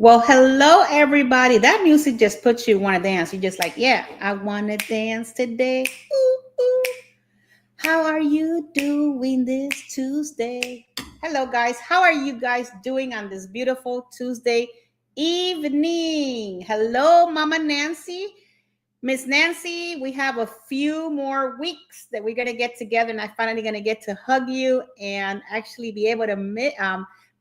Well, hello everybody. That music just puts you want to dance. You're just like, yeah, I want to dance today. Ooh, ooh. How are you doing this Tuesday? Hello guys. How are you guys doing on this beautiful Tuesday evening? Hello, Mama Nancy. Miss Nancy, we have a few more weeks that we're going to get together, and I'm finally going to get to hug you and actually be able to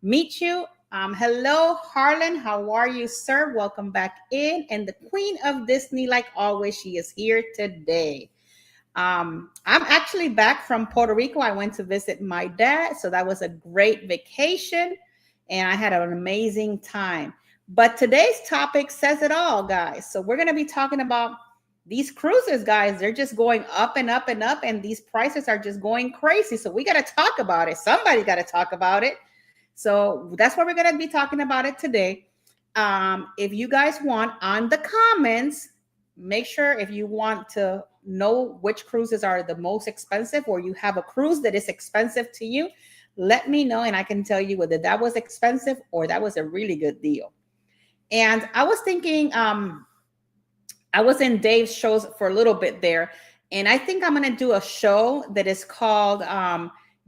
meet you. Hello, Harlan. How are you, sir? Welcome back in. And the Queen of Disney, like always, she is here today. I'm actually back from Puerto Rico. I went to visit my dad, so that was a great vacation, and I had an amazing time. But today's topic says it all, guys. So we're going to be talking about these cruises, guys. They're just going up and up and up, and these prices are just going crazy. So we got to talk about it. Somebody got to talk about it. So that's what we're going to be talking about it today. If you guys want on the comments, make sure if you want to know which cruises are the most expensive, or you have a cruise that is expensive to you, let me know and I can tell you whether that was expensive or that was a really good deal. And I was thinking, I was in Dave's shows for a little bit there, and I think I'm going to do a show that is called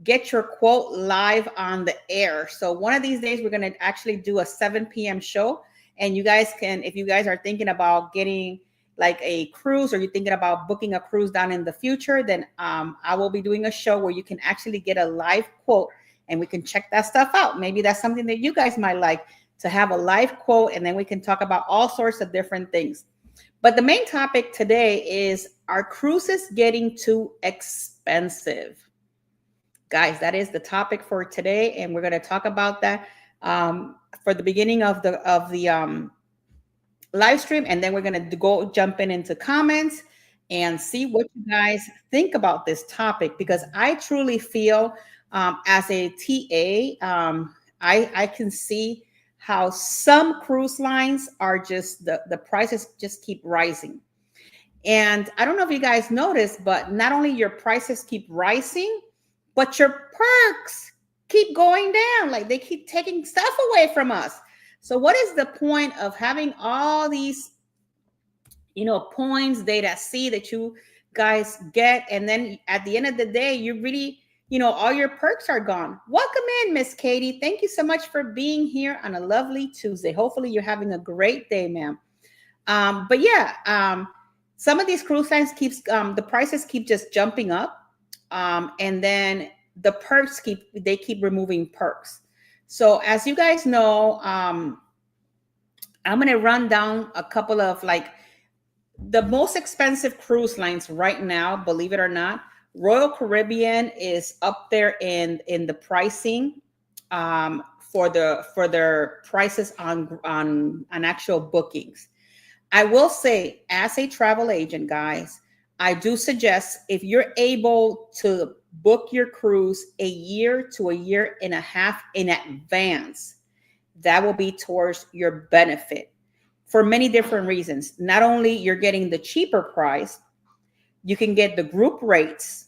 Get Your Quote Live on the Air. So one of these days, we're going to actually do a 7 p.m. show. And you guys can, if you guys are thinking about getting like a cruise, or you're thinking about booking a cruise down in the future, then I will be doing a show where you can actually get a live quote and we can check that stuff out. Maybe that's something that you guys might like, to have a live quote, and then we can talk about all sorts of different things. But the main topic today is, are cruises getting too expensive? Guys, that is the topic for today, and we're going to talk about that for the beginning of the live stream, and then we're going to go jump into comments and see what you guys think about this topic, because I truly feel as a TA, I can see how some cruise lines are just the prices just keep rising. And I don't know if you guys noticed, but not only your prices keep rising, but your perks keep going down. Like, they keep taking stuff away from us. So what is the point of having all these, points, data C that you guys get, and then at the end of the day, you really, all your perks are gone? Welcome in, Miss Katie. Thank you so much for being here on a lovely Tuesday. Hopefully you're having a great day, ma'am. But yeah, some of these cruise lines keeps the prices keep just jumping up. And then the perks keep removing perks. So as you guys know, I'm going to run down a couple of like the most expensive cruise lines right now. Believe it or not, Royal Caribbean is up there in the pricing for their prices on actual bookings. I will say, as a travel agent, guys, I do suggest, if you're able to book your cruise a year to a year and a half in advance, that will be towards your benefit for many different reasons. Not only you're getting the cheaper price, you can get the group rates,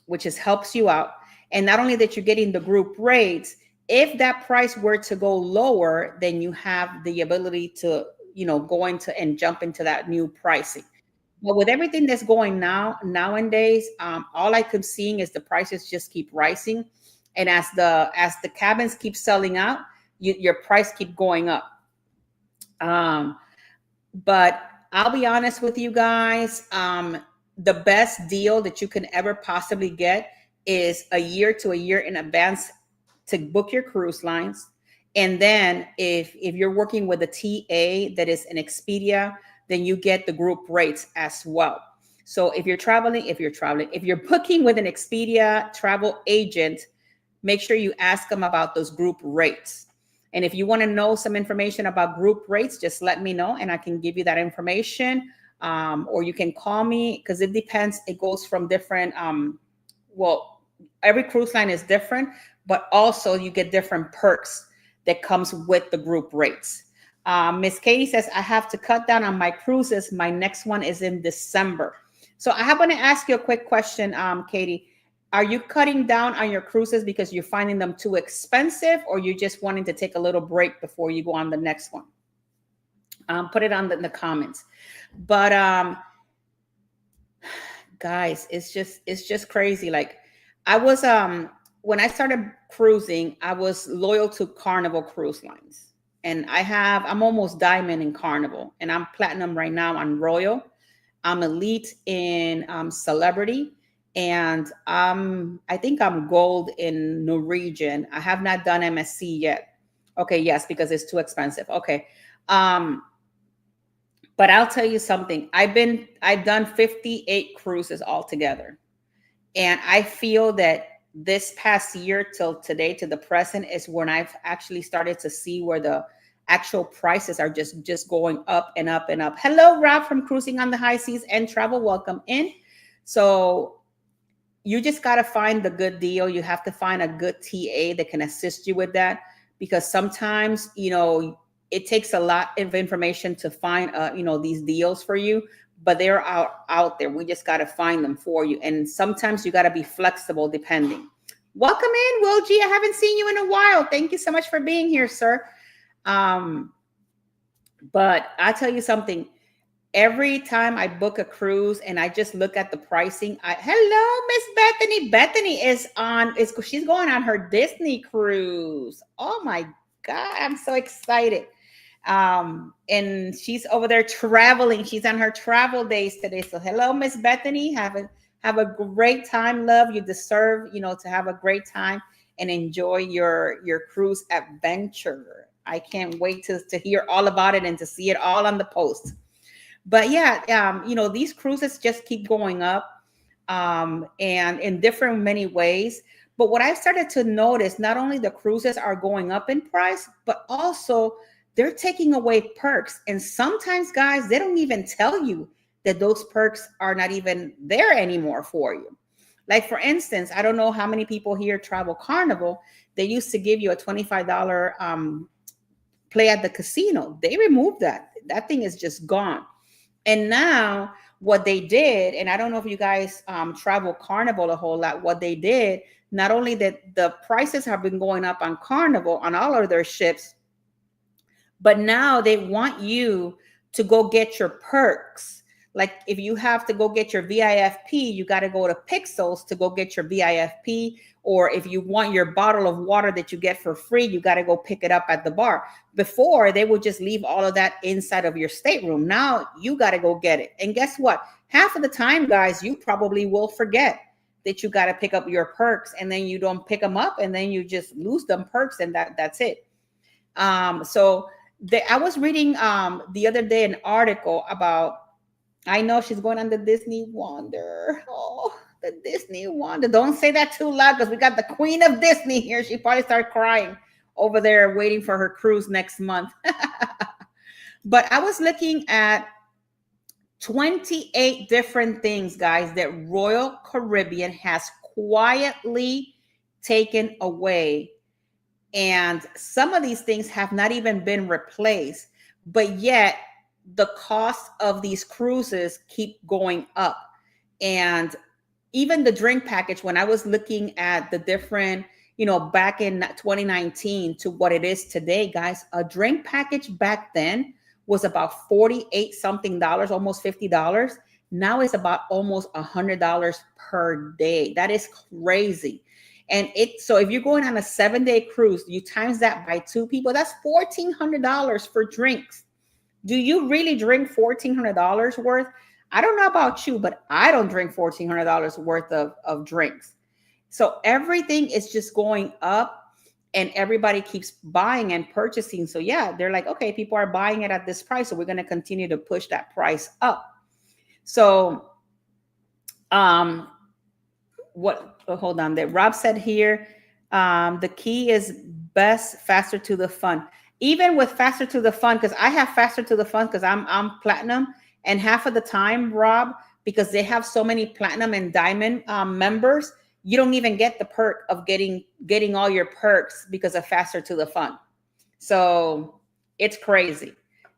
which helps you out. And not only that, you're getting the group rates, if that price were to go lower, then you have the ability to, go into and jump into that new pricing. But with everything that's going nowadays, all I keep seeing is the prices just keep rising, and as the cabins keep selling out, your price keep going up. But I'll be honest with you guys, the best deal that you can ever possibly get is a year to a year in advance to book your cruise lines. And then if you're working with a TA that is an Expedia, then you get the group rates as well. So if you're booking with an Expedia travel agent, make sure you ask them about those group rates. And if you want to know some information about group rates, just let me know and I can give you that information. Or you can call me, because it depends. It goes from different, every cruise line is different, but also you get different perks that comes with the group rates. Miss Katie says, I have to cut down on my cruises. My next one is in December. So I want to ask you a quick question, Katie. Are you cutting down on your cruises because you're finding them too expensive, or you just wanting to take a little break before you go on the next one? Put it on the comments. But guys, it's just crazy. Like I was when I started cruising, I was loyal to Carnival Cruise Lines. And I'm almost diamond in Carnival, and I'm platinum right now on Royal. I'm elite in celebrity, and I think I'm gold in Norwegian. I have not done MSC yet. Okay, yes, because it's too expensive. Okay. Um, but I'll tell you something. I've done 58 cruises altogether. And I feel that this past year till today, to the present, is when I've actually started to see where the actual prices are just going up and up and up. Hello, Rob from Cruising on the High Seas and Travel. Welcome in. So you just got to find the good deal. You have to find a good TA that can assist you with that, because sometimes, it takes a lot of information to find, these deals for you, but they're out there. We just got to find them for you. And sometimes you got to be flexible depending. Welcome in, Will G. I haven't seen you in a while. Thank you so much for being here, sir. But I tell you something. Every time I book a cruise and I just look at the pricing, hello, Miss Bethany. Bethany she's going on her Disney cruise. Oh my God, I'm so excited. And she's over there traveling. She's on her travel days today. So hello, Miss Bethany. Have a great time, love. You deserve, to have a great time and enjoy your cruise adventure. I can't wait to hear all about it and to see it all on the post. But yeah, these cruises just keep going up, and in different many ways. But what I've started to notice, not only the cruises are going up in price, but also they're taking away perks. And sometimes, guys, they don't even tell you that those perks are not even there anymore for you. Like, for instance, I don't know how many people here travel Carnival. They used to give you a $25 play at the casino. They removed that. That thing is just gone. And now what they did, and I don't know if you guys travel Carnival a whole lot, what they did, not only that the prices have been going up on Carnival on all of their ships, but now they want you to go get your perks. Like if you have to go get your VIFP, you got to go to Pixels to go get your VIFP. Or if you want your bottle of water that you get for free, you got to go pick it up at the bar. Before, they would just leave all of that inside of your stateroom. Now you got to go get it. And guess what? Half of the time, guys, you probably will forget that you got to pick up your perks, and then you don't pick them up, and then you just lose them perks, and that's it. I was reading the other day an article about, I know she's going on the Disney Wonder. Oh, the Disney Wonder. Don't say that too loud, because we got the Queen of Disney here. She probably started crying over there waiting for her cruise next month. But I was looking at 28 different things, guys, that Royal Caribbean has quietly taken away. And some of these things have not even been replaced, but yet the cost of these cruises keep going up. And even the drink package, when I was looking at the different, back in 2019 to what it is today, guys, a drink package back then was about 48 something dollars, almost $50. Now it's about almost $100 per day. That is crazy. And so if you're going on a 7-day cruise, you times that by 2 people, that's $1,400 for drinks. Do you really drink $1,400 worth? I don't know about you, but I don't drink $1,400 worth of drinks. So everything is just going up, and everybody keeps buying and purchasing. So yeah, they're like, okay, people are buying it at this price, so we're going to continue to push that price up. So, hold on there. Rob said here, the key is best, faster to the fun. Even with faster to the fun, because I have faster to the fun because I'm platinum, and half of the time, Rob, because they have so many platinum and diamond members, you don't even get the perk of getting all your perks because of faster to the fun. So it's crazy.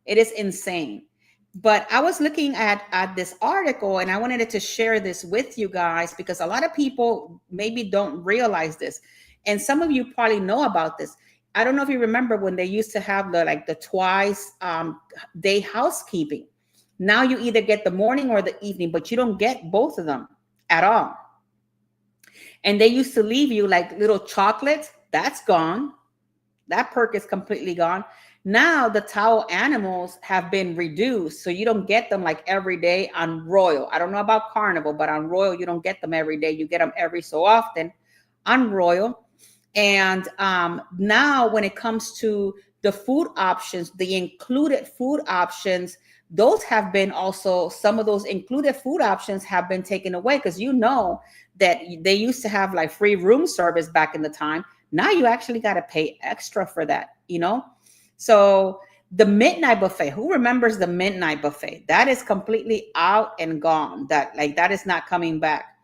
It is insane. But I was looking at this article, and I wanted to share this with you guys because a lot of people maybe don't realize this. And some of you probably know about this. I don't know if you remember when they used to have the twice day housekeeping. Now you either get the morning or the evening, but you don't get both of them at all. And they used to leave you like little chocolates. That's gone. That perk is completely gone. Now the towel animals have been reduced, so you don't get them like every day on Royal. I don't know about Carnival, but on Royal you don't get them every day. You get them every so often on Royal. And now when it comes to the food options, the included food options, those have been also, some of those included food options have been taken away, because you know that they used to have like free room service back in the time. Now you actually got to pay extra for that, you know? So the midnight buffet, who remembers the midnight buffet? That is completely out and gone. That is not coming back.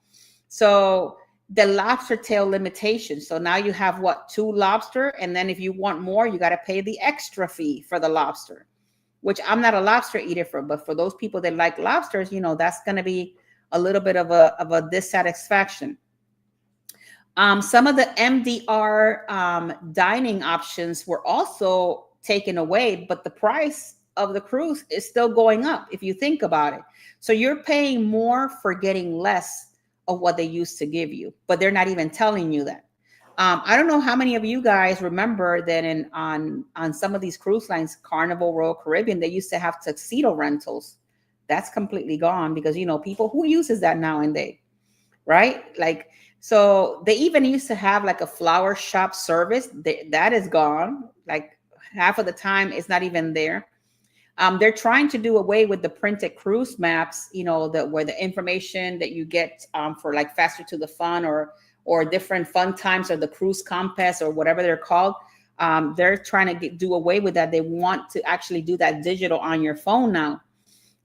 So the lobster tail limitation. So now you have what, 2 lobster, and then if you want more, you got to pay the extra fee for the lobster, which I'm not a lobster eater but for those people that like lobsters, you know, that's going to be a little bit of a dissatisfaction. Some of the MDR dining options were also taken away, but the price of the cruise is still going up if you think about it. So you're paying more for getting less of what they used to give you, but they're not even telling you that. I don't know how many of you guys remember that on some of these cruise lines, Carnival, Royal Caribbean, they used to have tuxedo rentals. That's completely gone, because, you know, people, who uses that nowadays, right? Like, so they even used to have like a flower shop service. That is gone. Like half of the time it's not even there. They're trying to do away with the printed cruise maps, you know, where the information that you get for like Faster to the Fun or different fun times, or the cruise compass or whatever they're called. They're trying to do away with that. They want to actually do that digital on your phone now.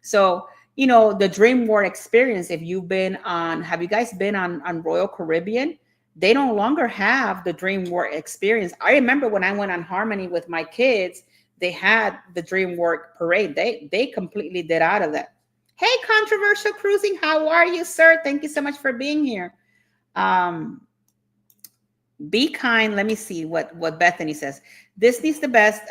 So, you know, the Dream World experience, if you've been on, have you guys been on Royal Caribbean? They no longer have the Dream World experience. I remember when I went on Harmony with my kids, they had the Dream World parade. They completely did out of that. Hey, Controversial Cruising, how are you, sir? Thank you so much for being here. Be kind. Let me see what Bethany says. Disney's the best.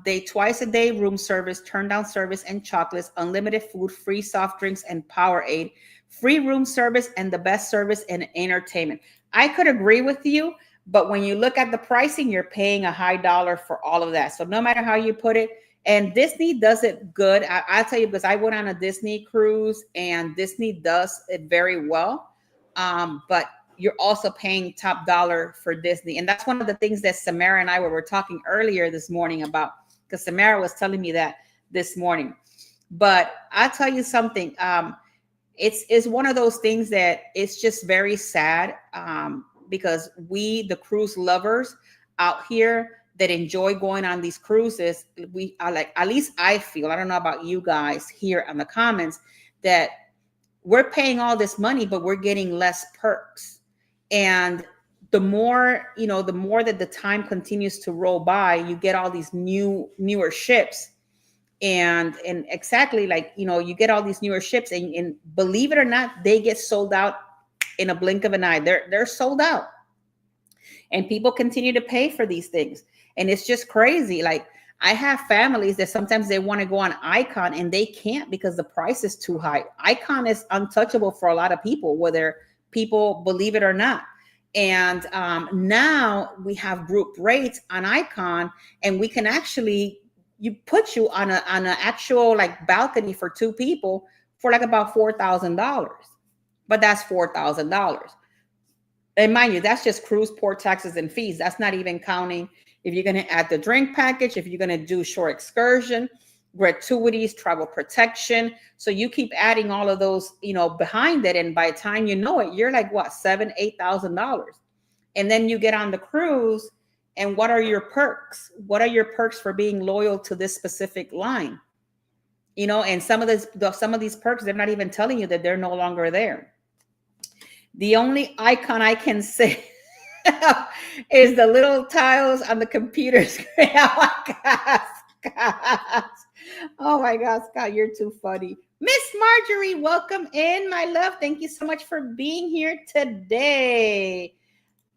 They twice a day room service, turn down service and chocolates, unlimited food, free soft drinks and Powerade, free room service, and the best service and entertainment. I could agree with you, but when you look at the pricing, you're paying a high dollar for all of that. So no matter how you put it, and Disney does it good. I'll tell you, because I went on a Disney cruise and Disney does it very well. But you're also paying top dollar for Disney. And that's one of the things that Samara and I were talking earlier this morning about, because Samara was telling me that this morning. But I'll tell you something. It's one of those things that it's just very sad, because we, the cruise lovers out here that enjoy going on these cruises, we are like, at least I feel, I don't know about you guys here in the comments, that we're paying all this money, but we're getting less perks. And the more, you know, the more that the time continues to roll by, you get all these newer ships. And exactly, like, you know, you get all these newer ships, and believe it or not, they get sold out in a blink of an eye. They're sold out. And people continue to pay for these things. And it's just crazy. Like, I have families that sometimes they want to go on Icon and they can't because the price is too high. Icon is untouchable for a lot of people, whether people believe it or not. And now we have group rates on Icon, and we can actually put you on an actual like balcony for 2 people for like about $4,000. But that's $4,000. And mind you, that's just cruise port taxes and fees. That's not even counting if you're going to add the drink package, if you're going to do shore excursion, gratuities, travel protection. So you keep adding all of those, you know, behind it. And by the time you know it, you're like, what, $7,000, $8,000. And then you get on the cruise. And what are your perks? What are your perks for being loyal to this specific line? You know, and some of these perks, they're not even telling you that they're no longer there. The only icon I can say is the little tiles on the computer screen. Oh my God, Scott. Oh my God, Scott, you're too funny. Miss Marjorie, welcome in, my love. Thank you so much for being here today.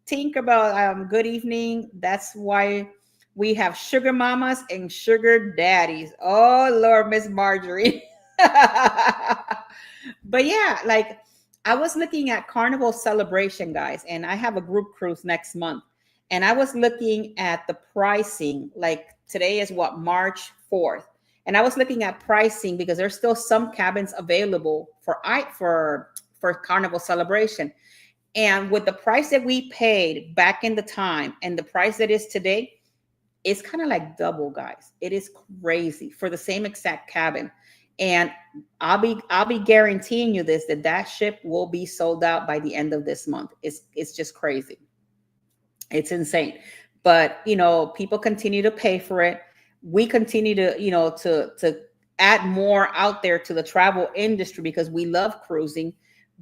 Tinkerbell, good evening. That's why We have sugar mamas and sugar daddies. Oh Lord, Miss Marjorie. But yeah, like I was looking at Carnival Celebration, guys, and I have a group cruise next month. And I was looking at the pricing. Like today is what, March 4th. And I was looking at pricing because there's still some cabins available for Carnival Celebration. And with the price that we paid back in the time and the price that is today, it's kind of like double, guys. It is crazy for the same exact cabin. And I'll be guaranteeing you this, that ship will be sold out by the end of this month. It's just crazy. It's insane. But people continue to pay for it. We continue to, to add more out there to the travel industry because we love cruising.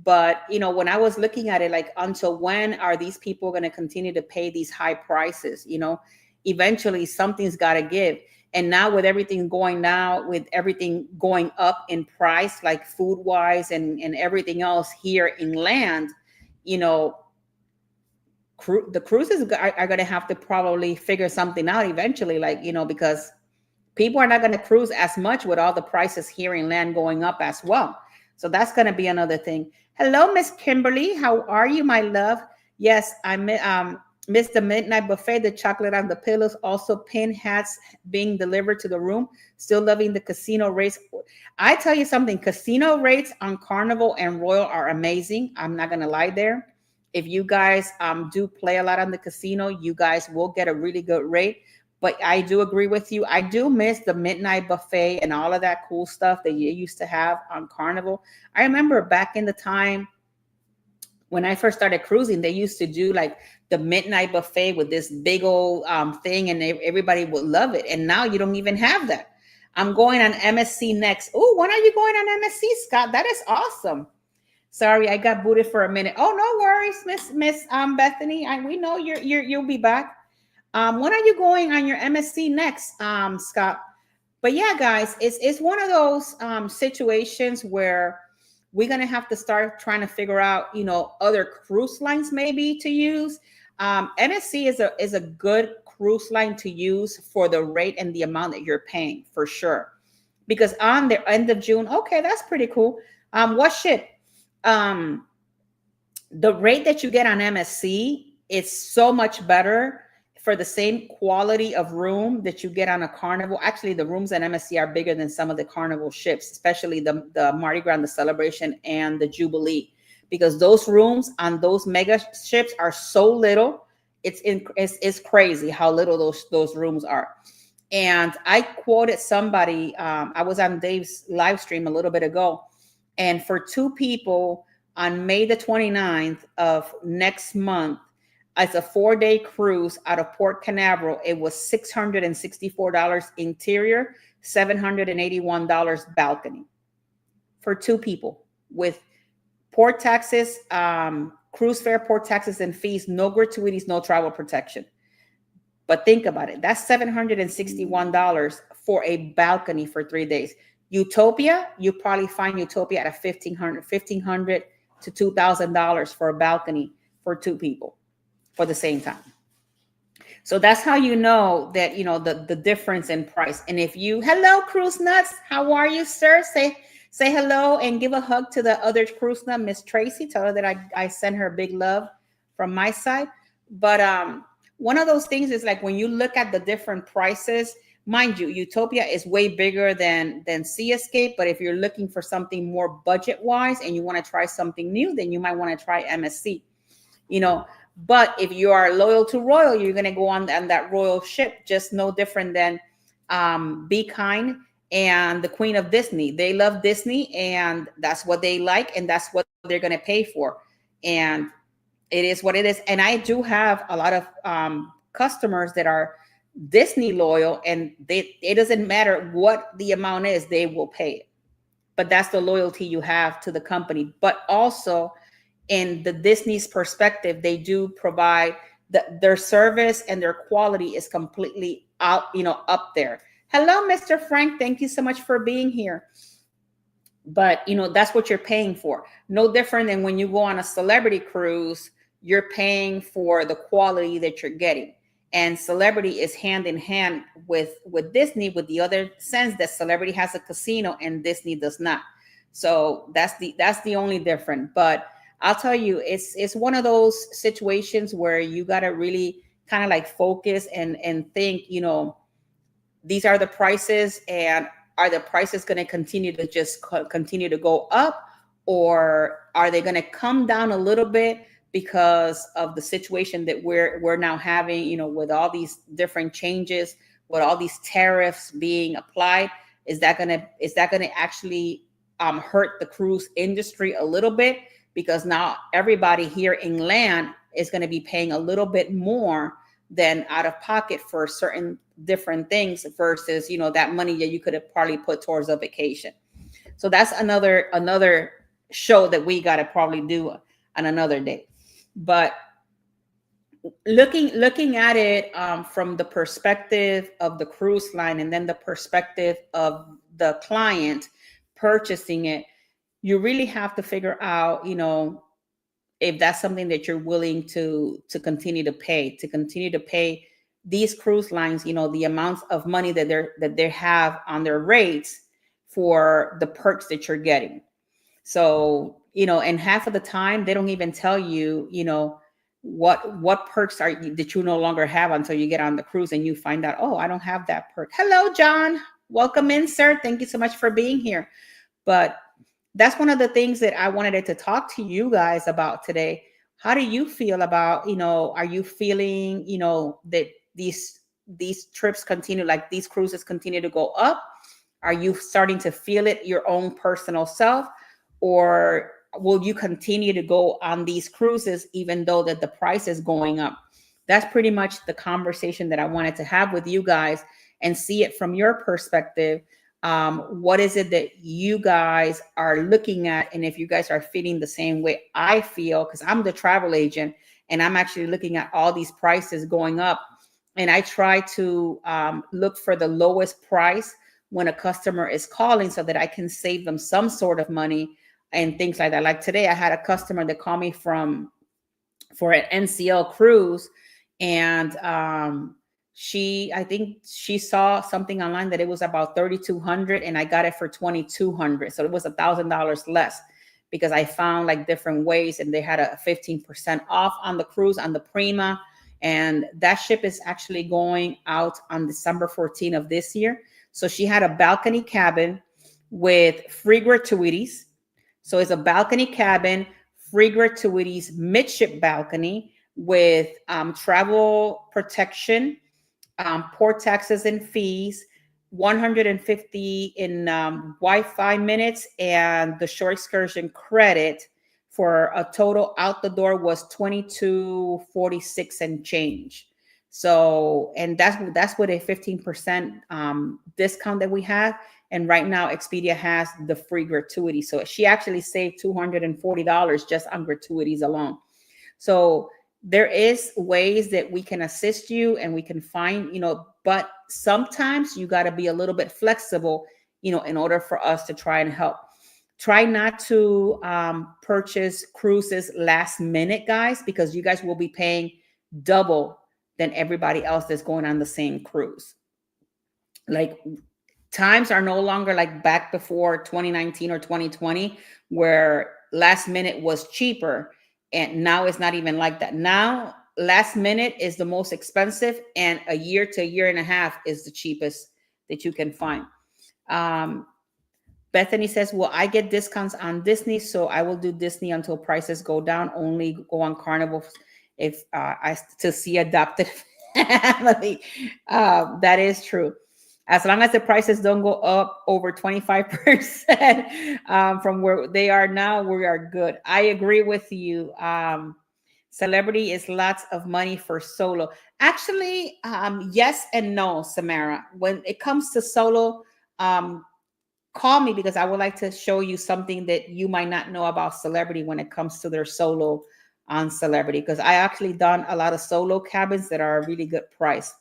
But when I was looking at it, like, until when are these people going to continue to pay these high prices? Eventually something's got to give. And now with everything going down, with everything going up in price, like food wise and everything else here in land, the cruises are going to have to probably figure something out eventually, like, because people are not going to cruise as much with all the prices here in land going up as well. So that's going to be another thing. Hello, Miss Kimberly. How are you, my love? Yes, I missed the midnight buffet, the chocolate on the pillows, also pin hats being delivered to the room. Still loving the casino rates. I tell you something, casino rates on Carnival and Royal are amazing. I'm not going to lie there. If you guys do play a lot on the casino, you guys will get a really good rate. But I do agree with you. I do miss the midnight buffet and all of that cool stuff that you used to have on Carnival. I remember back in the time when I first started cruising, they used to do like the midnight buffet with this big old thing, and everybody would love it. And now you don't even have that. I'm going on MSC next. Oh, when are you going on MSC, Scott? That is awesome. Sorry, I got booted for a minute. Oh, no worries, Miss Bethany. We know you'll be back. When are you going on your MSC next, Scott? But yeah, guys, it's one of those situations where we're gonna have to start trying to figure out, other cruise lines maybe to use. MSC is a good cruise line to use for the rate and the amount that you're paying, for sure. Because on the end of June, okay, that's pretty cool. What ship? The rate that you get on MSC is so much better for the same quality of room that you get on a Carnival. Actually, the rooms at MSC are bigger than some of the Carnival ships, especially the Mardi Gras, the Celebration, and the Jubilee, because those rooms on those mega ships are so little. It's crazy how little those rooms are. And I quoted somebody. I was on Dave's live stream a little bit ago, and for two people on May the 29th of next month, as a 4-day cruise out of Port Canaveral, it was $664 interior, $781 balcony for two people, with port taxes, cruise fare, port taxes, and fees, no gratuities, no travel protection. But think about it. That's $761 for a balcony for 3 days. Utopia, you probably find Utopia at a $1,500 to $2,000 for a balcony for two people for the same time. So that's how you know that, the difference in price. And if you, hello, Cruise Nuts, how are you, sir? Say hello and give a hug to the other Cruise Nut, Miss Tracy. Tell her that I send her big love from my side. But one of those things is, like, when you look at the different prices, mind you, Utopia is way bigger than Sea Escape. But if you're looking for something more budget wise and you want to try something new, then you might want to try MSC, But if you are loyal to Royal, you're going to go on that Royal ship, just no different than Be Kind and the Queen of Disney. They love Disney, and that's what they like, and that's what they're going to pay for. And it is what it is. And I do have a lot of customers that are Disney loyal, and it doesn't matter what the amount is, they will pay it. But that's the loyalty you have to the company. But also, in the Disney's perspective, they do provide their service, and their quality is completely up there. Hello, Mr. Frank. Thank you so much for being here. But, that's what you're paying for. No different than when you go on a celebrity cruise, you're paying for the quality that you're getting. and Celebrity is hand in hand with Disney, with the other sense that Celebrity has a casino and Disney does not. So that's the only difference. But I'll tell you, it's one of those situations where you got to really kind of like focus and think, these are the prices, and are the prices going to continue to just continue to go up, or are they going to come down a little bit because of the situation that we're now having, with all these different changes, with all these tariffs being applied? Is that going to actually hurt the cruise industry a little bit, because now everybody here in land is going to be paying a little bit more than out of pocket for certain different things, versus that money that you could have probably put towards a vacation. So that's another show that we got to probably do on another day. But looking at it from the perspective of the cruise line, and then the perspective of the client purchasing it, you really have to figure out, if that's something that you're willing to continue to pay these cruise lines, the amounts of money that they have on their rates for the perks that you're getting. So, and half of the time they don't even tell you, what perks that you no longer have until you get on the cruise and you find out, oh, I don't have that perk. Hello, John. Welcome in, sir. Thank you so much for being here. But that's one of the things that I wanted to talk to you guys about today. How do you feel about, are you feeling, that these trips continue, like these cruises continue to go up? Are you starting to feel it your own personal self? Or will you continue to go on these cruises even though that the price is going up? That's pretty much the conversation that I wanted to have with you guys, and see it from your perspective. What is it that you guys are looking at? And if you guys are feeling the same way I feel, because I'm the travel agent and I'm actually looking at all these prices going up, and I try to look for the lowest price when a customer is calling, so that I can save them some sort of money and things like that. Like today, I had a customer that called me for an NCL cruise, and I think she saw something online that it was about 3,200, and I got it for 2,200. So it was $1,000 less, because I found like different ways, and they had a 15% off on the cruise, on the Prima. And that ship is actually going out on December 14th of this year. So she had a balcony cabin with free gratuities. So it's a balcony cabin, free gratuities, midship balcony with travel protection, port taxes and fees, 150 in Wi-Fi minutes, and the shore excursion credit, for a total out the door was 2246 and change. So, and that's with a 15% discount that we have. And right now Expedia has the free gratuity. So she actually saved $240 just on gratuities alone. So there is ways that we can assist you, and we can find, but sometimes you got to be a little bit flexible, in order for us to try and help. Try not to purchase cruises last minute, guys, because you guys will be paying double than everybody else that's going on the same cruise. Like, times are no longer like back before 2019 or 2020, where last minute was cheaper. And now it's not even like that. Now, last minute is the most expensive, and a year to a year and a half is the cheapest that you can find. Bethany says, well, I get discounts on Disney, so I will do Disney until prices go down. Only go on Carnival if I to see adopted family. That is true. As long as the prices don't go up over 25% from where they are now, we are good. I agree with you. Celebrity is lots of money for solo. Actually, yes and no, Samara. When it comes to solo, call me, because I would like to show you something that you might not know about Celebrity when it comes to their solo on Celebrity, because I actually done a lot of solo cabins that are a really good price.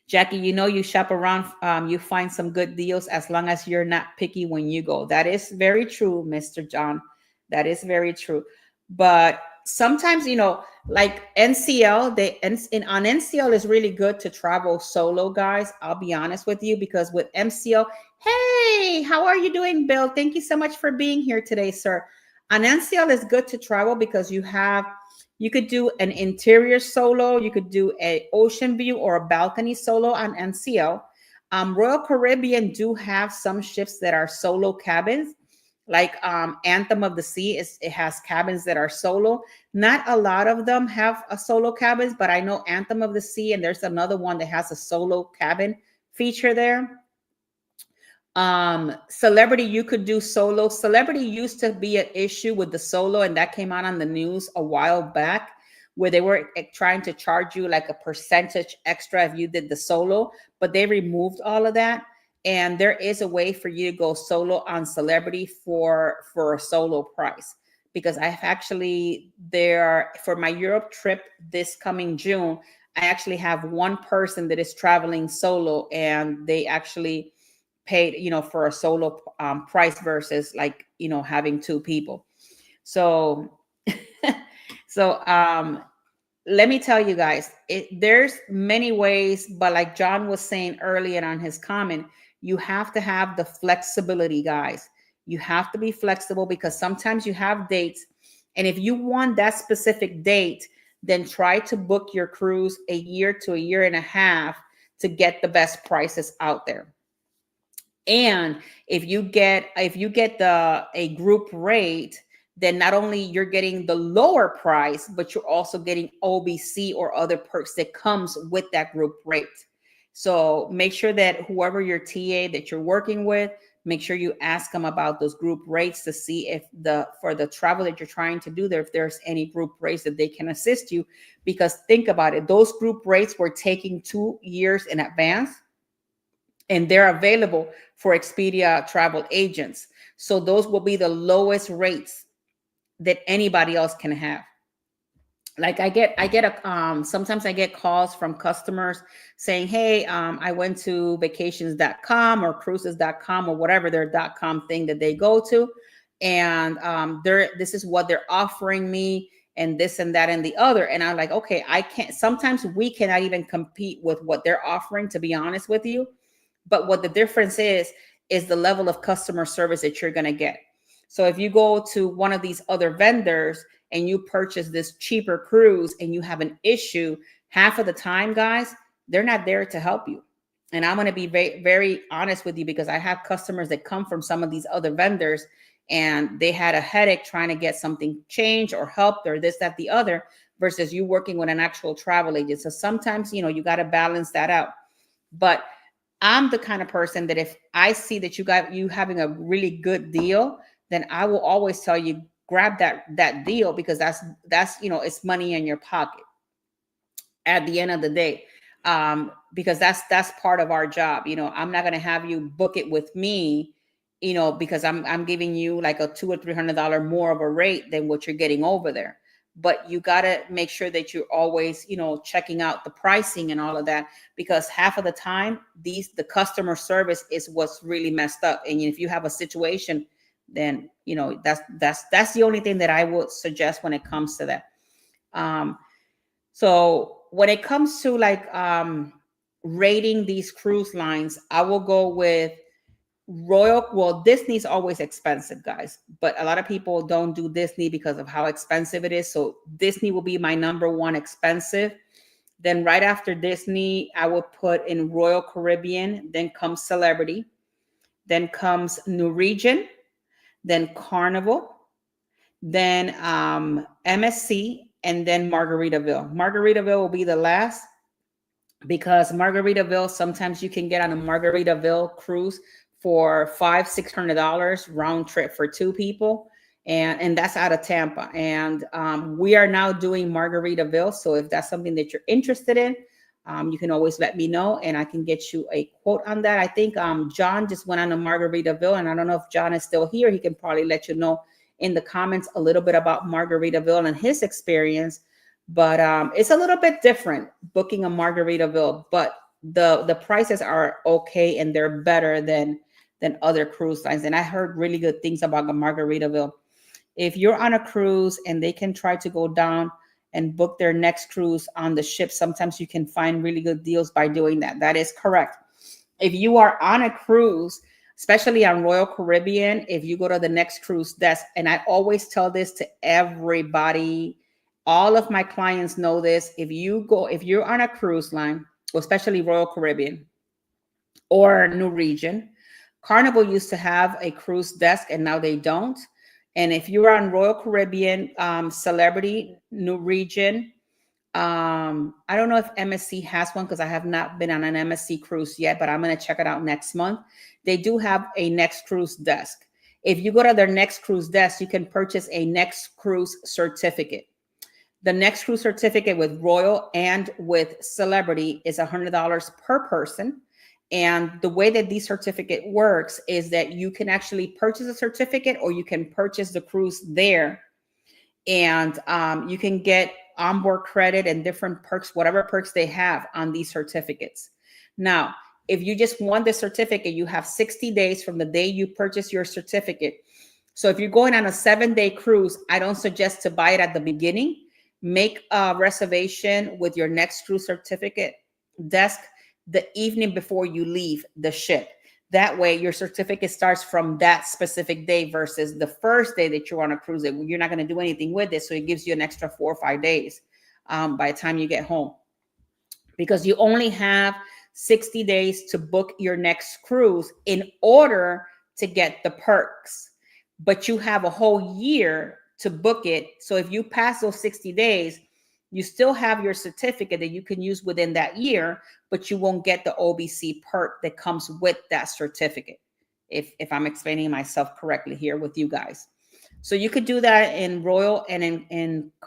Jackie, you shop around, you find some good deals as long as you're not picky when you go. That is very true, Mr. John. That is very true. But sometimes, like NCL, on NCL is really good to travel solo, guys. I'll be honest with you, because with MCL, hey, how are you doing, Bill? Thank you so much for being here today, sir. On NCL is good to travel because you could do an interior solo, you could do a ocean view or a balcony solo on NCL. Royal Caribbean do have some ships that are solo cabins, like Anthem of the Sea. It has cabins that are solo. Not a lot of them have a solo cabins, but I know Anthem of the Sea, and there's another one that has a solo cabin feature there. Celebrity, you could do solo. Celebrity used to be an issue with the solo, and that came out on the news a while back, where they were trying to charge you like a percentage extra if you did the solo, but they removed all of that. And there is a way for you to go solo on Celebrity for a solo price, because I've actually, there for my Europe trip this coming June, I actually have one person that is traveling solo, and they actually paid, for a solo price versus, like, having two people. So so let me tell you guys, there's many ways, but like John was saying earlier on his comment, you have to have the flexibility, guys. You have to be flexible, because sometimes you have dates, and if you want that specific date, then try to book your cruise a year to a year and a half to get the best prices out there. And if you get a group rate, then not only you're getting the lower price, but you're also getting OBC or other perks that comes with that group rate. So make sure that whoever your TA that you're working with, make sure you ask them about those group rates to see if for the travel that you're trying to do there, if there's any group rates that they can assist you. Because think about it, those group rates were taking 2 years in advance, and they're available for Expedia travel agents. So those will be the lowest rates that anybody else can have. Like sometimes I get calls from customers saying, hey, I went to vacations.com or cruises.com or whatever their .com thing that they go to. And this is what they're offering me, and this and that and the other. And I'm like, okay, I can't, sometimes we cannot even compete with what they're offering, to be honest with you. But what the difference is the level of customer service that you're going to get. So if you go to one of these other vendors and you purchase this cheaper cruise and you have an issue, half of the time, guys, they're not there to help you. And I'm going to be very, very honest with you, because I have customers that come from some of these other vendors, and they had a headache trying to get something changed or helped or this, that, the other, versus you working with an actual travel agent. So sometimes, you got to balance that out. But I'm the kind of person that if I see that you having a really good deal, then I will always tell you, grab that deal, because that's it's money in your pocket at the end of the day. Because that's part of our job. I'm not going to have you book it with me, because I'm giving you like a $200 or $300 more of a rate than what you're getting over there. But you got to make sure that you're always, checking out the pricing and all of that, because half of the time the customer service is what's really messed up. And if you have a situation, then, that's the only thing that I would suggest when it comes to that. So when it comes to like, rating these cruise lines, I will go with Disney's always expensive, guys, but a lot of people don't do Disney because of how expensive it is. So Disney will be my number one expensive. Then right after Disney, I will put in Royal Caribbean, then comes Celebrity, then comes New Regent, then Carnival, then MSC, and then Margaritaville. Margaritaville will be the last, because Margaritaville, sometimes you can get on a Margaritaville cruise for $500-$600 round trip for two people, and that's out of Tampa. And we are now doing Margaritaville, so if that's something that you're interested in, you can always let me know, and I can get you a quote on that. I think John just went on a Margaritaville, and I don't know if John is still here. He can probably let you know in the comments a little bit about Margaritaville and his experience. But it's a little bit different booking a Margaritaville, but the prices are okay, and they're better than other cruise lines. And I heard really good things about the Margaritaville. If you're on a cruise and they can try to go down and book their next cruise on the ship, sometimes you can find really good deals by doing that. That is correct. If you are on a cruise, especially on Royal Caribbean, if you go to the next cruise desk, and I always tell this to everybody, all of my clients know this. If you're on a cruise line, especially Royal Caribbean or New Region, Carnival used to have a cruise desk and now they don't. And if you're on Royal Caribbean, Celebrity, New Region, I don't know if MSC has one because I have not been on an MSC cruise yet, but I'm going to check it out next month. They do have a next cruise desk. If you go to their next cruise desk, you can purchase a next cruise certificate. The next cruise certificate with Royal and with Celebrity is $100 per person. And the way that this certificate works is that you can actually purchase a certificate or you can purchase the cruise there. And you can get onboard credit and different perks, whatever perks they have on these certificates. Now, if you just want the certificate, you have 60 days from the day you purchase your certificate. So if you're going on a 7-day cruise, I don't suggest to buy it at the beginning. Make a reservation with your next cruise certificate desk the evening before you leave the ship. That way your certificate starts from that specific day versus the first day that you're on a cruise. You're not going to do anything with it. So it gives you an extra 4 or 5 days by the time you get home, because you only have 60 days to book your next cruise in order to get the perks, but you have a whole year to book it. So if you pass those 60 days, you still have your certificate that you can use within that year, but you won't get the OBC perk that comes with that certificate. If I'm explaining myself correctly here with you guys. So you could do that in Royal and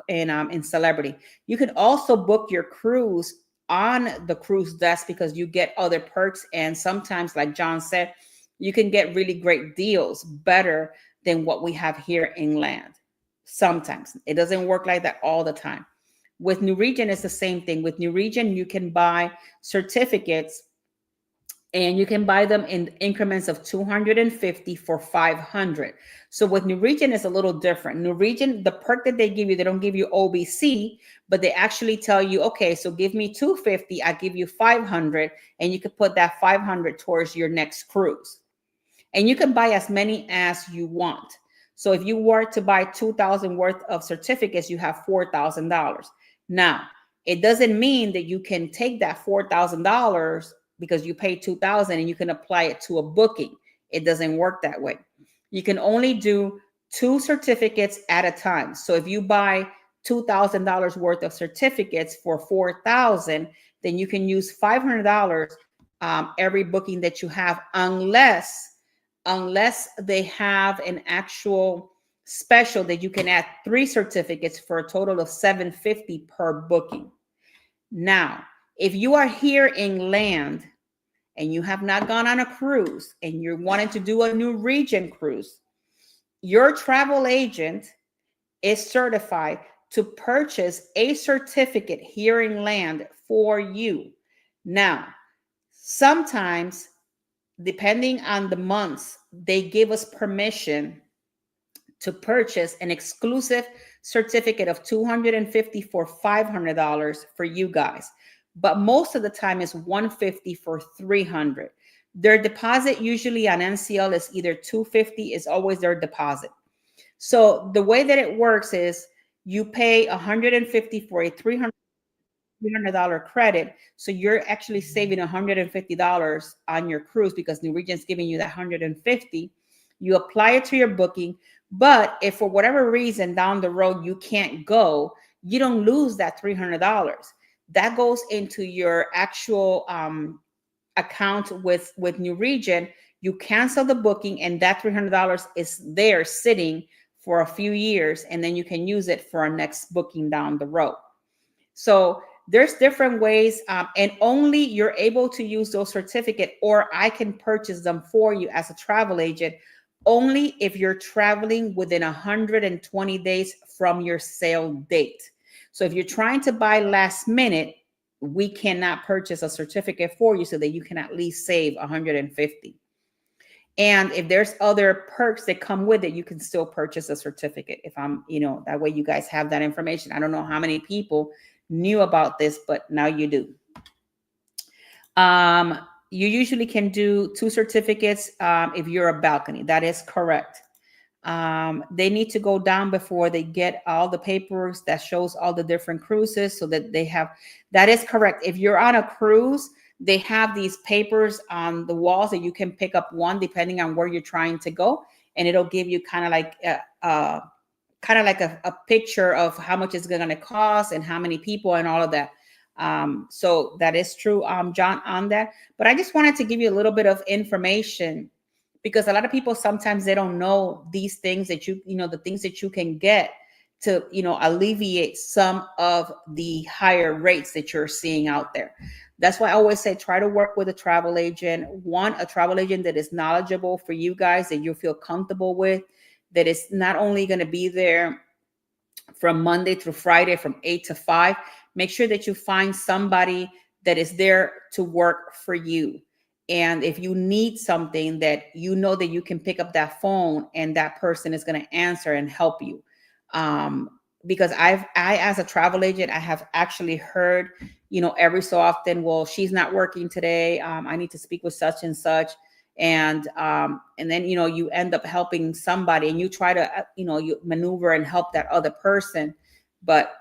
in Celebrity. You can also book your cruise on the cruise desk because you get other perks. And sometimes, like John said, you can get really great deals, better than what we have here in land. Sometimes it doesn't work like that all the time. With New Region, it's the same thing. With New Region, you can buy certificates and you can buy them in increments of 250 for 500. So with New Region, it's a little different. New Region, the perk that they give you, they don't give you OBC, but they actually tell you, okay, so give me 250, I give you 500, and you can put that 500 towards your next cruise. And you can buy as many as you want. So if you were to buy 2,000 worth of certificates, you have $4,000. Now, it doesn't mean that you can take that $4,000 because you paid 2,000 and you can apply it to a booking. It doesn't work that way. You can only do 2 certificates at a time. So if you buy $2,000 worth of certificates for $4,000, then you can use $500 every booking that you have, unless they have an actual special that you can add 3 certificates for a total of $750 per booking. Now, if you are here in land and you have not gone on a cruise and you're wanting to do a New Region cruise, your travel agent is certified to purchase a certificate here in land for you. Now, sometimes, depending on the months, they give us permission to purchase an exclusive certificate of $250 for $500 for you guys. But most of the time is $150 for $300. Their deposit usually on NCL is either $250, is always their deposit. So the way that it works is you pay $150 for a $300 credit. So you're actually saving $150 on your cruise because New Region's giving you that $150. You apply it to your booking. But if for whatever reason down the road you can't go, you don't lose that $300. That goes into your actual account with New Region. You cancel the booking and that $300 is there sitting for a few years, and then you can use it for a next booking down the road. So there's different ways, and only you're able to use those certificates, or I can purchase them for you as a travel agent, only if you're traveling within 120 days from your sale date. So if you're trying to buy last minute, we cannot purchase a certificate for you so that you can at least save $150. And if there's other perks that come with it, you can still purchase a certificate. If I'm, that way you guys have that information. I don't know how many people knew about this, but now you do. You usually can do 2 certificates if you're a balcony. That is correct. They need to go down before they get all the papers that shows all the different cruises, so that they have, that is correct. If you're on a cruise, they have these papers on the walls that you can pick up one depending on where you're trying to go, and it'll give you kind of like a picture of how much it's going to cost and how many people and all of that. So that is true, John, on that. But I just wanted to give you a little bit of information, because a lot of people sometimes they don't know these things that the things that you can get to, alleviate some of the higher rates that you're seeing out there. That's why I always say, try to work with a travel agent. A travel agent that is knowledgeable for you guys, that you feel comfortable with, that is not only going to be there from Monday through Friday from 8 to 5. Make sure that you find somebody that is there to work for you. And if you need something, that that you can pick up that phone and that person is going to answer and help you. Because I, as a travel agent, I have actually heard, every so often, well, she's not working today. I need to speak with such and such. And then, you end up helping somebody, and you try to, you maneuver and help that other person. But,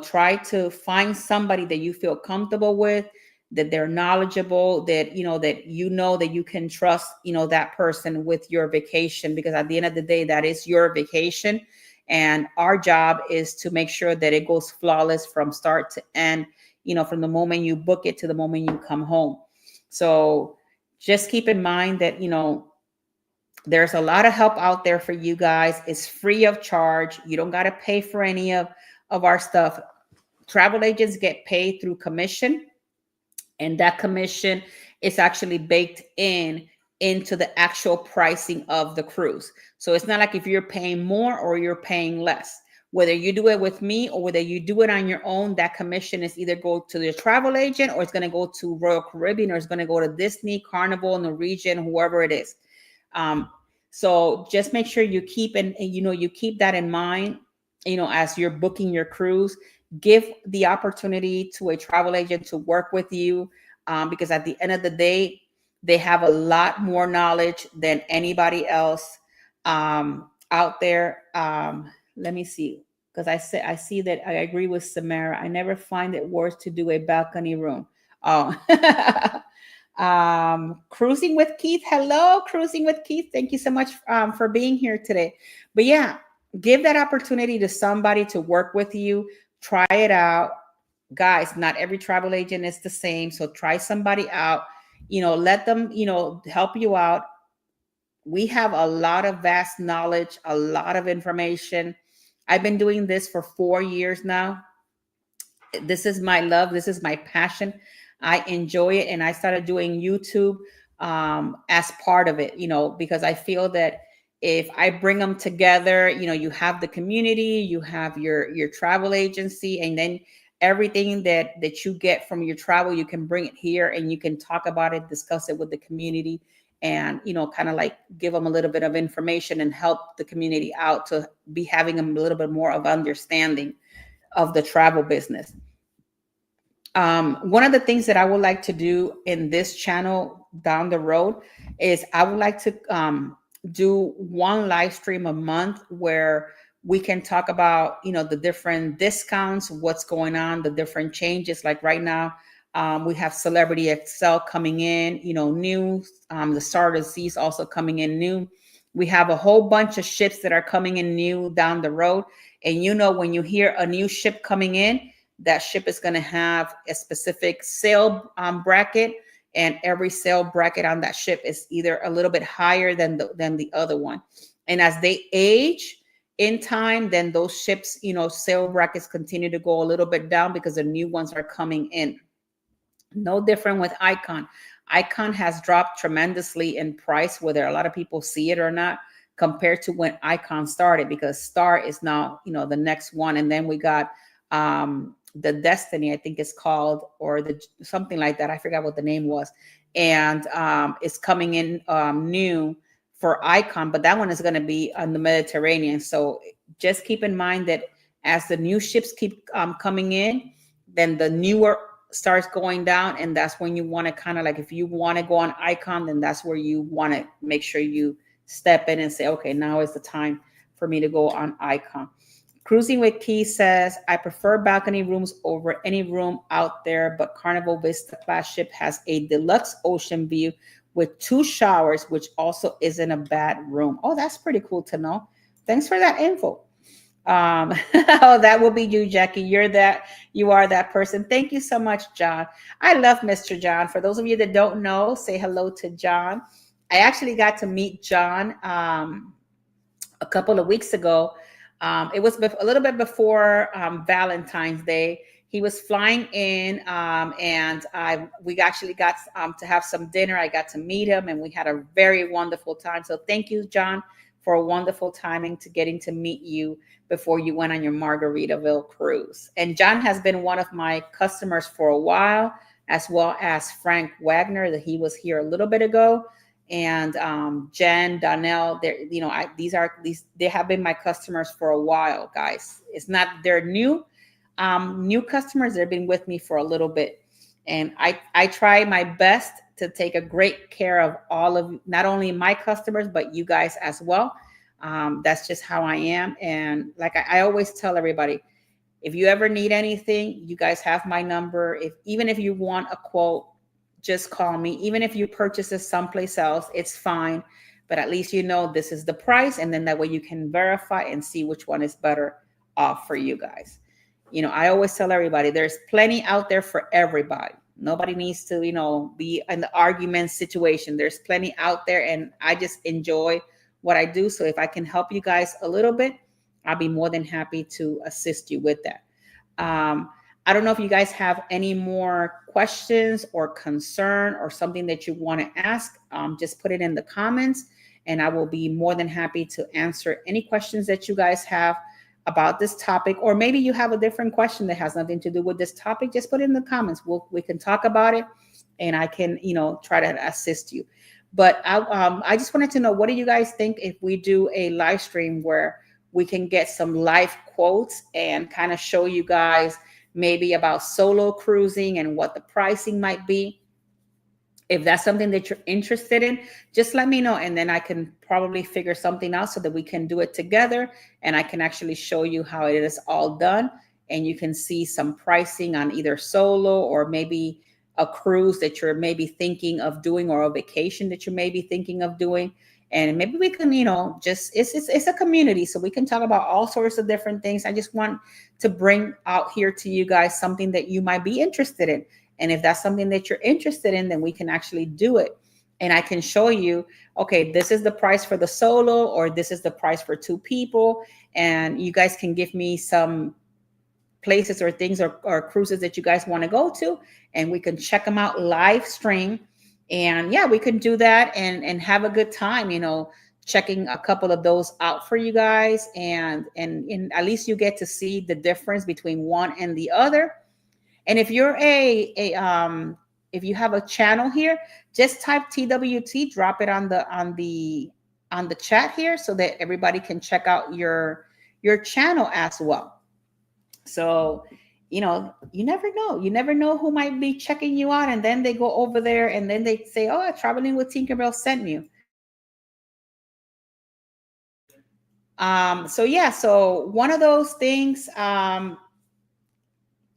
try to find somebody that you feel comfortable with, that they're knowledgeable, that that you can trust, that person with your vacation, because at the end of the day, that is your vacation. And our job is to make sure that it goes flawless from start to end, from the moment you book it to the moment you come home. So just keep in mind that, there's a lot of help out there for you guys. It's free of charge. You don't got to pay for any of our stuff. Travel agents get paid through commission, and that commission is actually baked into the actual pricing of the cruise. So it's not like if you're paying more or you're paying less. Whether you do it with me or whether you do it on your own, that commission is either go to the travel agent, or it's going to go to Royal Caribbean, or it's going to go to Disney, Carnival, Norwegian, whoever it is. So just make sure you keep you keep that in mind, as you're booking your cruise. Give the opportunity to a travel agent to work with you, because at the end of the day, they have a lot more knowledge than anybody else out there. Let me see, because I see that I agree with Samara. I never find it worth to do a balcony room. Oh, Cruising with Keith. Hello, Cruising with Keith. Thank you so much for being here today. But yeah, give that opportunity to somebody to work with you. Try it out. Guys, not every travel agent is the same. So try somebody out, let them, help you out. We have a lot of vast knowledge, a lot of information. I've been doing this for 4 years now. This is my love. This is my passion. I enjoy it. And I started doing YouTube as part of it, because I feel that if I bring them together, you have the community, you have your travel agency, and then everything that you get from your travel, you can bring it here and you can talk about it, discuss it with the community, and kind of like give them a little bit of information and help the community out to be having a little bit more of understanding of the travel business. One of the things that I would like to do in this channel down the road is I would like to do one live stream a month where we can talk about, the different discounts, what's going on, the different changes. Like right now, we have Celebrity Excel coming in, new. The Star of the Seas also coming in new. We have a whole bunch of ships that are coming in new down the road. And when you hear a new ship coming in, that ship is going to have a specific sale bracket, and every sale bracket on that ship is either a little bit higher than the other one. And as they age in time, then those ships, sale brackets continue to go a little bit down because the new ones are coming in. No different with Icon. Icon has dropped tremendously in price, whether a lot of people see it or not, compared to when Icon started, because Star is now, the next one. And then we got the Destiny, I think it's called, or the something like that. I forgot what the name was. and it's coming in new for Icon, but that one is going to be on the Mediterranean. So just keep in mind that as the new ships keep coming in, then the newer starts going down, and that's when you want to kind of like, if you want to go on Icon, then that's where you want to make sure you step in and say, okay, now is the time for me to go on Icon. Cruising with Keith says, I prefer balcony rooms over any room out there, but Carnival Vista class ship has a deluxe ocean view with 2 showers, which also isn't a bad room. Oh, that's pretty cool to know. Thanks for that info. Oh, that will be you, Jackie. You are that person. Thank you so much, John. I love Mr. John. For those of you that don't know, say hello to John. I actually got to meet John a couple of weeks ago. It was a little bit before Valentine's Day. He was flying in, and we actually got to have some dinner. I got to meet him, and we had a very wonderful time. So thank you, John, for a wonderful timing to getting to meet you before you went on your Margaritaville cruise. And John has been one of my customers for a while, as well as Frank Wagner, that he was here a little bit ago, and Jen, Donnell. They have been my customers for a while, guys. It's not they're new customers. They've been with me for a little bit, and I try my best to take a great care of all of, not only my customers, but you guys as well. That's just how I am. And like I always tell everybody, if you ever need anything, you guys have my number. Even if you want a quote, just call me. Even if you purchase this someplace else, it's fine. But at least you know this is the price, and then that way you can verify and see which one is better off for you guys. I always tell everybody there's plenty out there for everybody. Nobody needs to, be in the argument situation. There's plenty out there, and I just enjoy what I do. So if I can help you guys a little bit, I'll be more than happy to assist you with that. I don't know if you guys have any more questions or concern or something that you want to ask. Just put it in the comments, and I will be more than happy to answer any questions that you guys have about this topic. Or maybe you have a different question that has nothing to do with this topic. Just put it in the comments. We can talk about it, and I can try to assist you. But I just wanted to know, what do you guys think if we do a live stream where we can get some live quotes and kind of show you guys maybe about solo cruising and what the pricing might be? If that's something that you're interested in, just let me know, and then I can probably figure something out so that we can do it together, and I can actually show you how it is all done, and you can see some pricing on either solo or maybe a cruise that you're maybe thinking of doing, or a vacation that you may be thinking of doing. And maybe we can, it's a community, so we can talk about all sorts of different things. I just want to bring out here to you guys something that you might be interested in. And if that's something that you're interested in, then we can actually do it. And I can show you, okay, this is the price for the solo, or this is the price for 2 people. And you guys can give me some places or things or cruises that you guys want to go to, and we can check them out live stream. And yeah, we can do that and have a good time, checking a couple of those out for you guys. And at least you get to see the difference between one and the other. And if you're if you have a channel here, just type TWT, drop it on the chat here, so that everybody can check out your channel as well. So, you never know. You never know who might be checking you out, and then they go over there and then they say, "Oh, Traveling with Tinkerbell sent you." So yeah, so one of those things.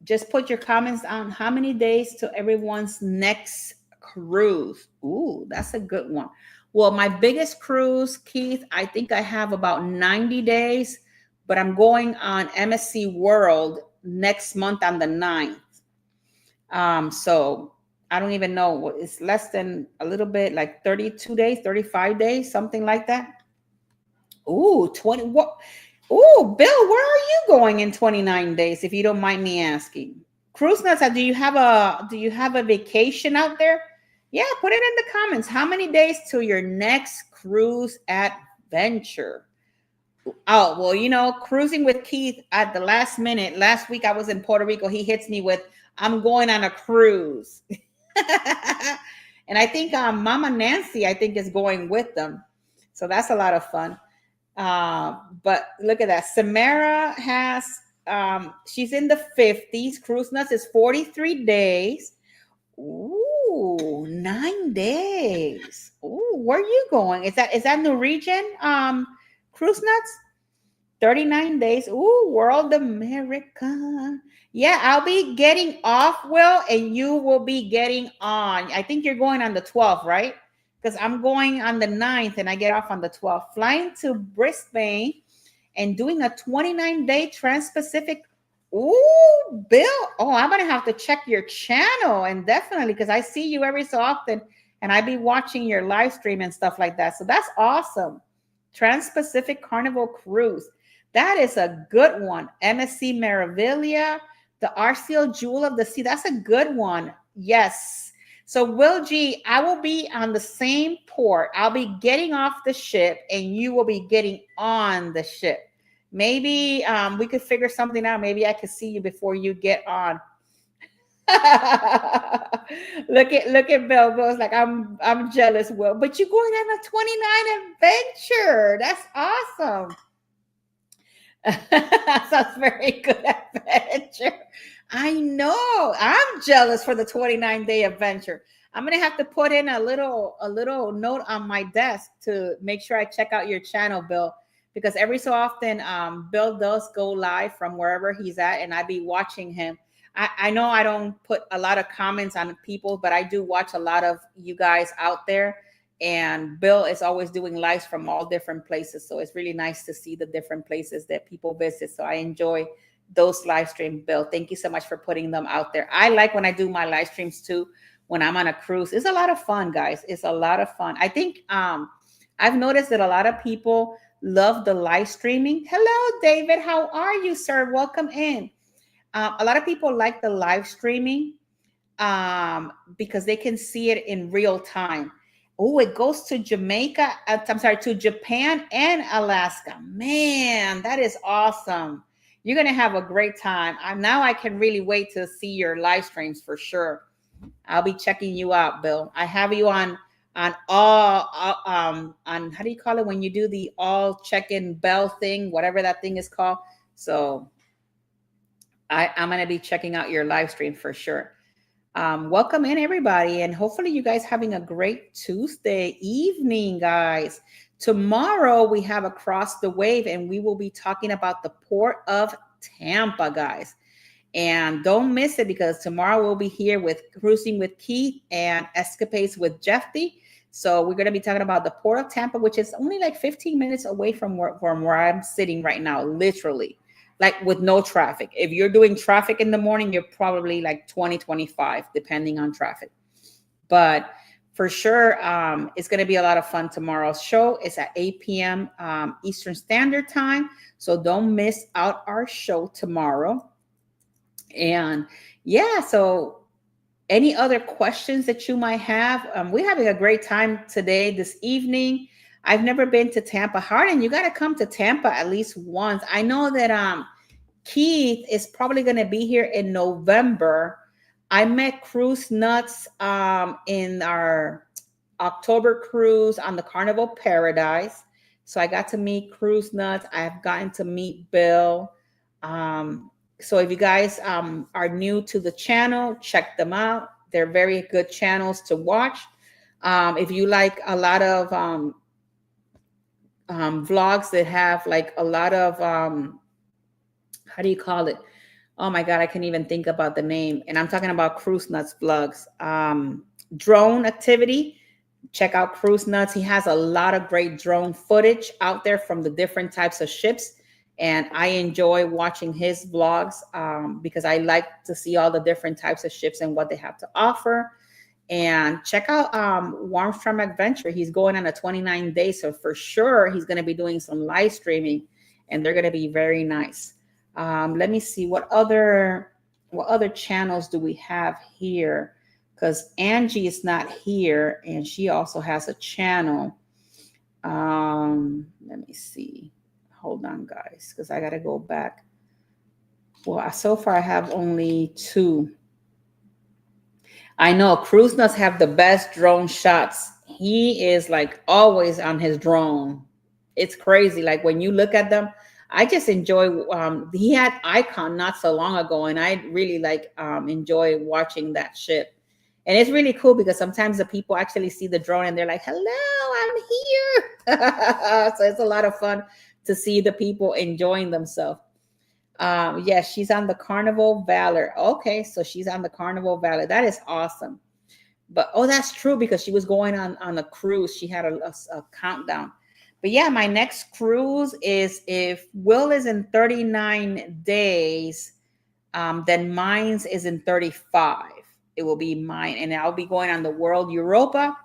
Just put your comments on how many days to everyone's next cruise. Ooh, that's a good one. Well, my biggest cruise, Keith, I think I have about 90 days, but I'm going on MSC World next month on the 9th. So I don't even know. It's less than a little bit, like 32 days, 35 days, something like that. Ooh, 20. What? Oh, Bill, where are you going in 29 days, if you don't mind me asking? Cruise Nuts, do you have a vacation out there? Yeah, put it in the comments. How many days to your next cruise adventure? Oh, well, cruising with Keith at the last minute. Last week I was in Puerto Rico. He hits me with, I'm going on a cruise. And I think Mama Nancy, I think, is going with them. So that's a lot of fun. But look at that. Samara has, she's in the 50s. Cruise Nuts is 43 days. Ooh, 9 days. Ooh, where are you going? Is that Norwegian? Cruise Nuts? 39 days. Ooh, World America. Yeah, I'll be getting off, Will, and you will be getting on. I think you're going on the 12th, right? Because I'm going on the 9th and I get off on the 12th. Flying to Brisbane and doing a 29-day Trans-Pacific. Ooh, Bill. Oh, I'm gonna have to check your channel, and definitely because I see you every so often and I be watching your live stream and stuff like that. So that's awesome. Trans-Pacific Carnival Cruise. That is a good one. MSC Meraviglia, the RCL Jewel of the Sea. That's a good one. Yes. So Will G, I will be on the same port. I'll be getting off the ship and you will be getting on the ship. Maybe we could figure something out. Maybe I could see you before you get on. Look at Bill. Bill's like, I'm jealous, Will. But you're going on a 29 adventure. That's awesome. Sounds very good adventure. I know. I'm jealous for the 29-day adventure. I'm gonna have to put in a little note on my desk to make sure I check out your channel, Bill, because every so often Bill does go live from wherever he's at, and I be watching him. I know I don't put a lot of comments on people, but I do watch a lot of you guys out there. And Bill is always doing lives from all different places. So it's really nice to see the different places that people visit. So I enjoy those live streams, Bill. Thank you so much for putting them out there. I like when I do my live streams too, when I'm on a cruise. It's a lot of fun, guys. It's a lot of fun. I think I've noticed that a lot of people love the live streaming. Hello, David. How are you, sir? Welcome in. A lot of people like the live streaming because they can see it in real time. Oh, it goes to Jamaica. I'm sorry, to Japan and Alaska. Man, that is awesome. You're gonna have a great time. Now I can really wait to see your live streams for sure. I'll be checking you out, Bill. I have you on all on how do you call it when you do the all check-in bell thing, whatever that thing is called. So I'm gonna be checking out your live stream for sure. Welcome in, everybody, and hopefully you guys having a great Tuesday evening, guys. Tomorrow we have Across the Wave, and we will be talking about the Port of Tampa, guys. And don't miss it because tomorrow we'll be here with Cruising with Keith and Escapades with Jeffy. So we're going to be talking about the Port of Tampa, which is only like 15 minutes away from where I'm sitting right now, literally. Like with no traffic. If you're doing traffic in the morning, you're probably like 20, 25, depending on traffic. But for sure, it's going to be a lot of fun. Tomorrow's show is at 8 p.m. Eastern Standard Time. So don't miss out our show tomorrow. And yeah, so any other questions that you might have? We're having a great time today, this evening. I've never been to Tampa. Hardin, you got to come to Tampa at least once. I know that Keith is probably going to be here in November. I met Cruise Nuts in our October cruise on the Carnival Paradise. So I got to meet Cruise Nuts. I've gotten to meet Bill. So if you guys are new to the channel, check them out. They're very good channels to watch. If you like a lot of vlogs that have like a lot of how do you call it? Oh my God, I can't even think about the name. And I'm talking about Cruise Nuts vlogs. Drone activity. Check out Cruise Nuts. He has a lot of great drone footage out there from the different types of ships. And I enjoy watching his vlogs because I like to see all the different types of ships and what they have to offer. And check out Warmstrom Adventure. He's going on a 29 days. So for sure, he's going to be doing some live streaming and they're going to be very nice. Let me see what other channels do we have here? Because Angie is not here and she also has a channel. Let me see. Hold on, guys, because I got to go back. Well, so far I have only two. I know Cruz must have the best drone shots. He is like always on his drone. It's crazy. Like when you look at them, I just enjoy. He had Icon not so long ago, and I really like enjoy watching that ship. And it's really cool because sometimes the people actually see the drone and they're like, "Hello, I'm here." So it's a lot of fun to see the people enjoying themselves. Yes, she's on the Carnival Valor. Okay, so she's on the Carnival Valor. That is awesome. But oh, that's true because she was going on a cruise. She had a countdown. But yeah, my next cruise is if Will is in 39 days, then mine's is in 35. It will be mine, and I'll be going on the World Europa,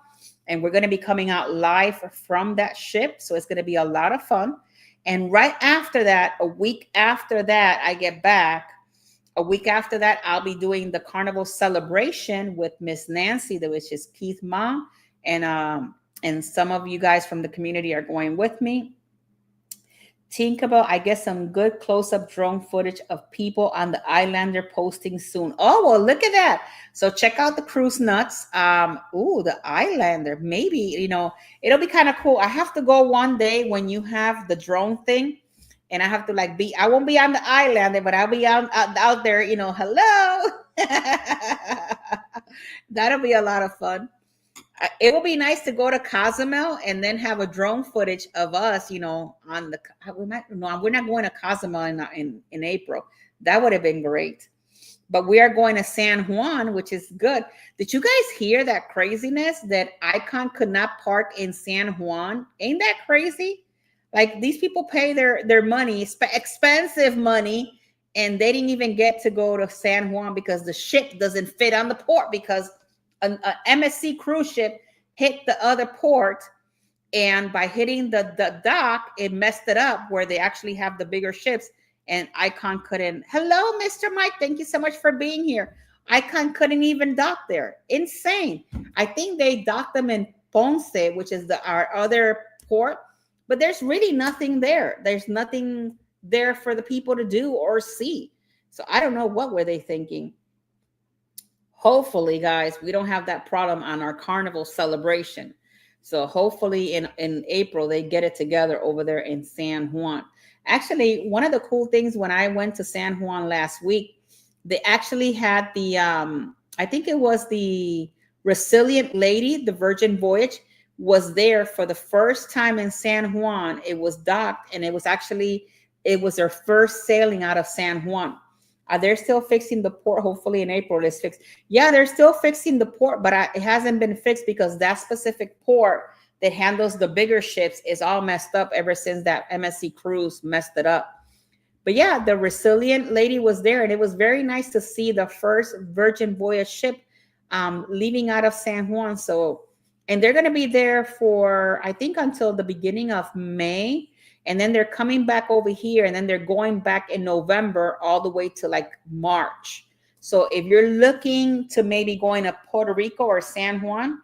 and we're going to be coming out live from that ship. So it's going to be a lot of fun. And right after that, a week after that, I get back. A week after that, I'll be doing the carnival celebration with Miss Nancy, which is Keith's mom, and some of you guys from the community are going with me. Tinkerbell, I get some good close-up drone footage of people on the Islander posting soon. Oh, well, look at that. So check out the cruise nuts. Ooh, the Islander. Maybe, it'll be kind of cool. I have to go one day when you have the drone thing, and I have to I won't be on the Islander, but I'll be out there, hello. That'll be a lot of fun. It would be nice to go to Cozumel and then have a drone footage of us, on the. No, we're not going to Cozumel in April. That would have been great. But we are going to San Juan, which is good. Did you guys hear that craziness that Icon could not park in San Juan? Ain't that crazy? Like these people pay their money, expensive money, and they didn't even get to go to San Juan because the ship doesn't fit on the port because an MSC cruise ship hit the other port, and by hitting the dock, it messed it up where they actually have the bigger ships, and Icon couldn't. Hello, Mr. Mike. Thank you so much for being here. Icon couldn't even dock there. Insane. I think they docked them in Ponce, which is our other port, but there's really nothing there. There's nothing there for the people to do or see. So I don't know what were they thinking. Hopefully, guys, we don't have that problem on our carnival celebration. So hopefully in April, they get it together over there in San Juan. Actually, one of the cool things when I went to San Juan last week, they actually had I think it was the Resilient Lady, the Virgin Voyage, was there for the first time in San Juan. It was docked, and it was their first sailing out of San Juan. They're still fixing the port. Hopefully in April it's fixed. Yeah, they're still fixing the port, but it hasn't been fixed because that specific port that handles the bigger ships is all messed up ever since that MSC cruise messed it up. But yeah, the Resilient Lady was there, and it was very nice to see the first Virgin Voyage ship leaving out of San Juan. So, and they're going to be there for, I think, until the beginning of May. And then they're coming back over here, and then they're going back in November all the way to like March. So if you're looking to maybe going to Puerto Rico or San Juan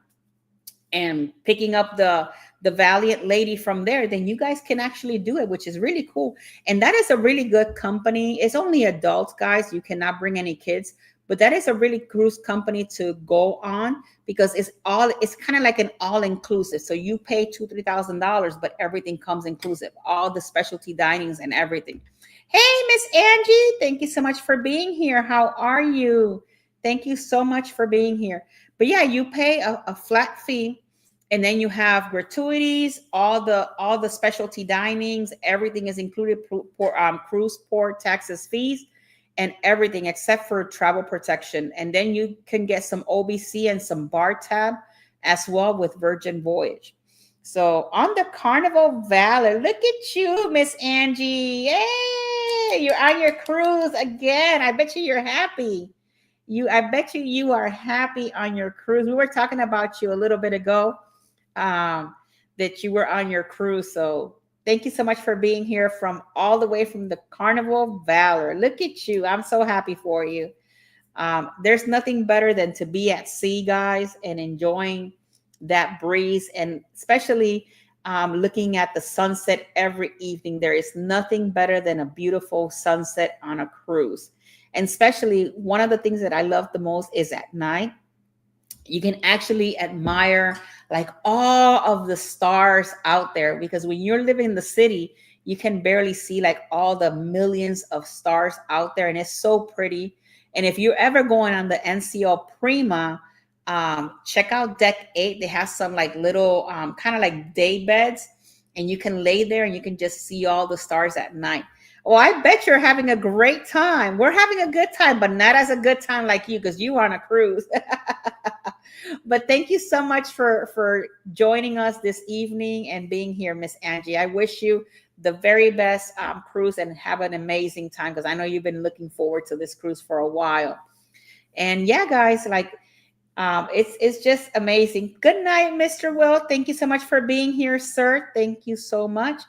and picking up the Valiant Lady from there, then you guys can actually do it, which is really cool. And that is a really good company. It's only adults, guys. You cannot bring any kids. But that is a really cruise company to go on because it's kind of like an all-inclusive. So you pay $2,000-$3,000, but everything comes inclusive, all the specialty dinings and everything. Hey, Miss Angie, thank you so much for being here. How are you? Thank you so much for being here. But yeah, you pay a flat fee, and then you have gratuities, all the specialty dinings, everything is included, cruise port taxes, fees, and everything except for travel protection. And then you can get some OBC and some bar tab as well with Virgin Voyage. So on the Carnival Valor, look at you, Miss Angie. Yay! You're on your cruise again. I bet you're happy. I bet you are happy on your cruise. We were talking about you a little bit ago, that you were on your cruise. So thank you so much for being here from all the way from the Carnival Valor. Look at you. I'm so happy for you. There's nothing better than to be at sea, guys, and enjoying that breeze, and especially looking at the sunset every evening. There is nothing better than a beautiful sunset on a cruise. And especially one of the things that I love the most is at night You can actually admire like all of the stars out there, because when you're living in the city, you can barely see like all the millions of stars out there, and it's so pretty. And if you're ever going on the NCO Prima, check out deck 8. They have some like little kind of like day beds, and you can lay there and you can just see all the stars at night. Oh, I bet you're having a great time. We're having a good time, but not as a good time like you, because you are on a cruise. But thank you so much for joining us this evening and being here, Miss Angie. I wish you the very best cruise and have an amazing time, because I know you've been looking forward to this cruise for a while. And yeah, guys, like it's just amazing. Good night, Mr. Will. Thank you so much for being here, sir. Thank you so much.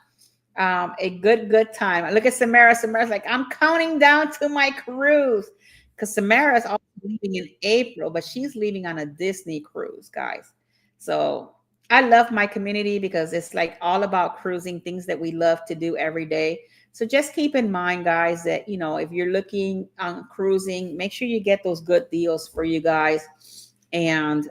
A good time. Look at Samara. Samara's like, I'm counting down to my cruise, because Samara's also leaving in April, but she's leaving on a Disney cruise, guys. So I love my community because it's like all about cruising, things that we love to do every day. So just keep in mind, guys, that if you're looking on cruising, make sure you get those good deals for you guys, and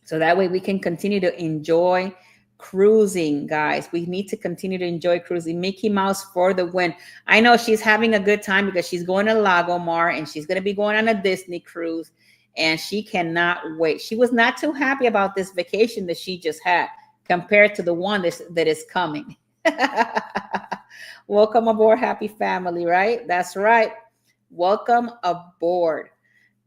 so that way we can continue to enjoy cruising, guys. We need to continue to enjoy cruising. Mickey Mouse for the win. I know she's having a good time because she's going to Lagomar and she's going to be going on a Disney cruise, and she cannot wait. She was not too happy about this vacation that she just had compared to the one that is coming. Welcome aboard, happy family, right? That's right. Welcome aboard.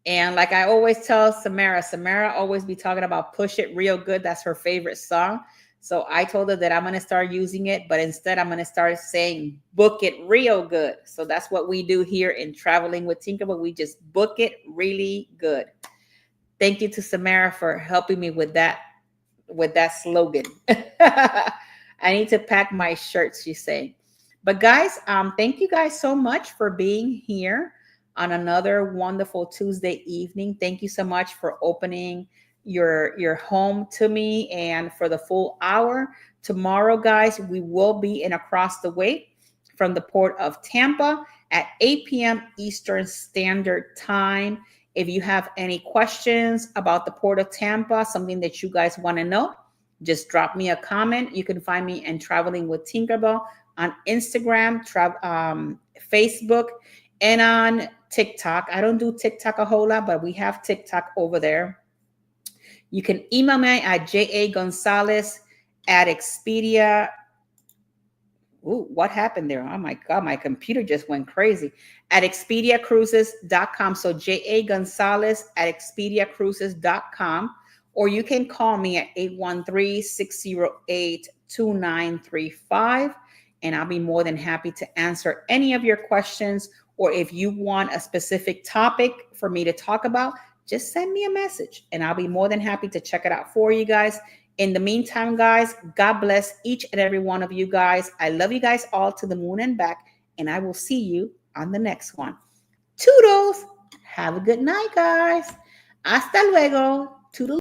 And like I always tell Samara always be talking about Push It Real Good. That's her favorite song. So I told her that I'm going to start using it, but instead I'm going to start saying book it real good. So that's what we do here in Traveling with Tinkerbell. We just book it really good. Thank you to Samara for helping me with that slogan. I need to pack my shirts, she's saying. But guys, thank you guys so much for being here on another wonderful Tuesday evening. Thank you so much for opening your home to me and for the full hour. Tomorrow, guys, we will be in Across the Way from the port of Tampa at 8 p.m. Eastern Standard Time. If you have any questions about the port of Tampa, something that you guys want to know, just drop me a comment. You can find me in Traveling with Tinkerbell on Instagram, Facebook, and on TikTok. I don't do TikTok a whole lot, but we have TikTok over there. You can email me at jagonzalez at Expedia. Ooh, what happened there? Oh my God, my computer just went crazy. At expediacruises.com. So jagonzalez at expediacruises.com. Or you can call me at 813-608-2935. And I'll be more than happy to answer any of your questions. Or if you want a specific topic for me to talk about, just send me a message and I'll be more than happy to check it out for you guys. In the meantime, guys, God bless each and every one of you guys. I love you guys all to the moon and back, and I will see you on the next one. Toodles. Have a good night, guys. Hasta luego. Toodles.